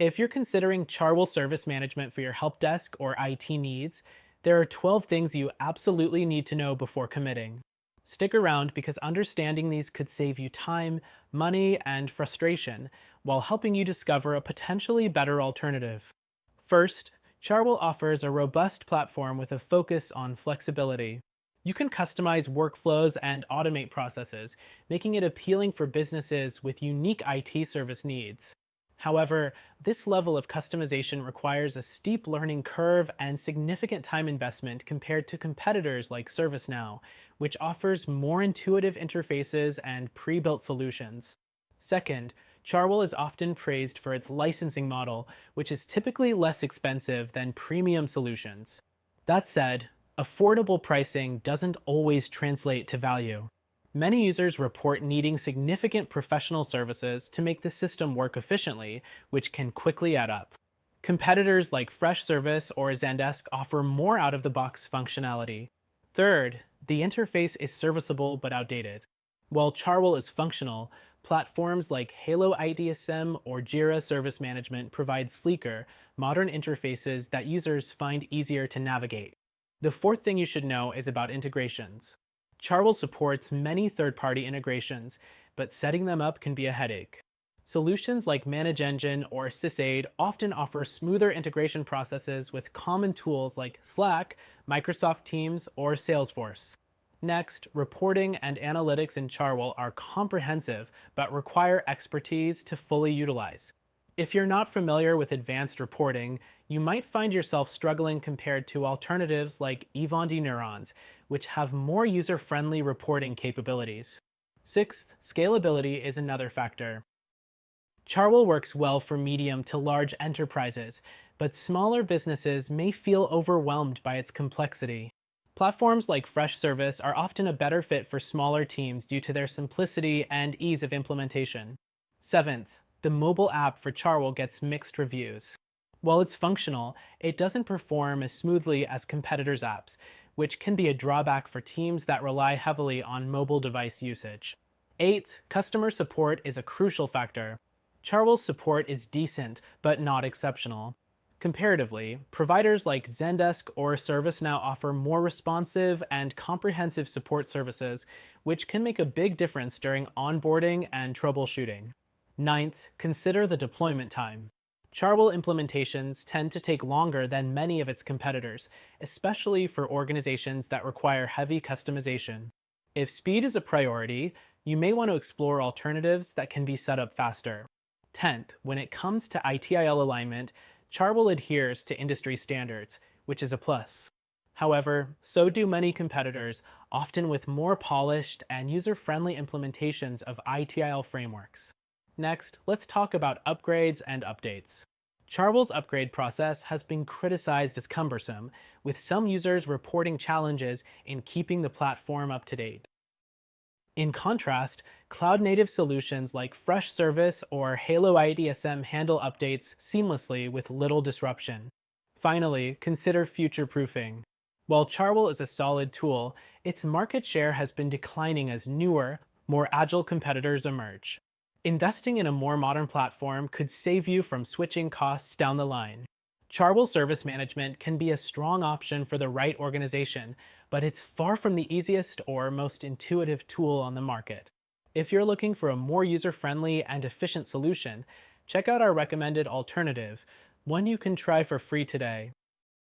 If you're considering Cherwell Service Management for your help desk or IT needs, there are 12 things you absolutely need to know before committing. Stick around because understanding these could save you time, money, and frustration while helping you discover a potentially better alternative. First, Cherwell offers a robust platform with a focus on flexibility. You can customize workflows and automate processes, making it appealing for businesses with unique IT service needs. However, this level of customization requires a steep learning curve and significant time investment compared to competitors like ServiceNow, which offers more intuitive interfaces and pre-built solutions. Second, Charwell is often praised for its licensing model, which is typically less expensive than premium solutions. That said, affordable pricing doesn't always translate to value. Many users report needing significant professional services to make the system work efficiently, which can quickly add up. Competitors like Freshservice or Zendesk offer more out-of-the-box functionality. Third, the interface is serviceable but outdated. While Charwell is functional, platforms like Halo IDSM or Jira Service Management provide sleeker, modern interfaces that users find easier to navigate. The fourth thing you should know is about integrations. Charwell supports many third-party integrations, but setting them up can be a headache. Solutions like ManageEngine or SysAid often offer smoother integration processes with common tools like Slack, Microsoft Teams, or Salesforce. Next, reporting and analytics in Charwell are comprehensive but require expertise to fully utilize. If you're not familiar with advanced reporting, you might find yourself struggling compared to alternatives like Evondi Neurons, which have more user-friendly reporting capabilities. Sixth, scalability is another factor. Charwell works well for medium to large enterprises, but smaller businesses may feel overwhelmed by its complexity. Platforms like Freshservice are often a better fit for smaller teams due to their simplicity and ease of implementation. Seventh, the mobile app for Charwell gets mixed reviews. While it's functional, it doesn't perform as smoothly as competitors' apps, which can be a drawback for teams that rely heavily on mobile device usage. Eighth, customer support is a crucial factor. Charwell's support is decent, but not exceptional. Comparatively, providers like Zendesk or ServiceNow offer more responsive and comprehensive support services, which can make a big difference during onboarding and troubleshooting. Ninth, consider the deployment time. Charwell implementations tend to take longer than many of its competitors, especially for organizations that require heavy customization. If speed is a priority, you may want to explore alternatives that can be set up faster. 10th, when it comes to ITIL alignment, Charwell adheres to industry standards, which is a plus. However, so do many competitors, often with more polished and user-friendly implementations of ITIL frameworks. Next, let's talk about upgrades and updates. Charwell's upgrade process has been criticized as cumbersome, with some users reporting challenges in keeping the platform up to date. In contrast, cloud-native solutions like Freshservice or Halo IDSM handle updates seamlessly with little disruption. Finally, consider future-proofing. While Charwell is a solid tool, its market share has been declining as newer, more agile competitors emerge. Investing in a more modern platform could save you from switching costs down the line. Charwell Service Management can be a strong option for the right organization, but it's far from the easiest or most intuitive tool on the market. If you're looking for a more user-friendly and efficient solution, check out our recommended alternative, one you can try for free today.